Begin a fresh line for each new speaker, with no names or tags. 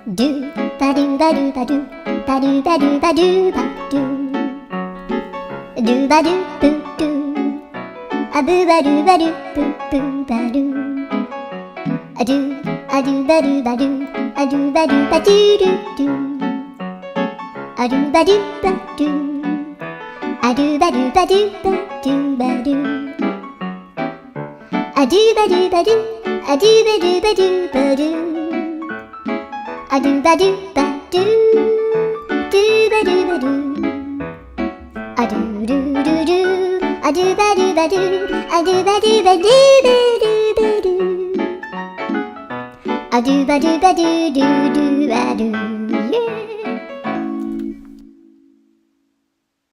ドゥバドゥバドゥバドゥバドゥバドゥバドゥバドゥドゥバドゥブドゥアブバドゥバドゥブブバドゥアドゥアドゥバドゥバドゥアドゥバドゥバドゥドゥドゥアドゥバドゥバドゥアドゥバドゥバドゥバドゥバドゥアドゥバドゥバドゥアドゥバドゥバドゥバドゥアドゥバドゥバドゥドゥバドゥバドゥアドゥルルルアドゥバドゥバドゥアドゥバドゥバドゥバドゥバドゥアドゥバドゥバドゥドゥドゥバドゥ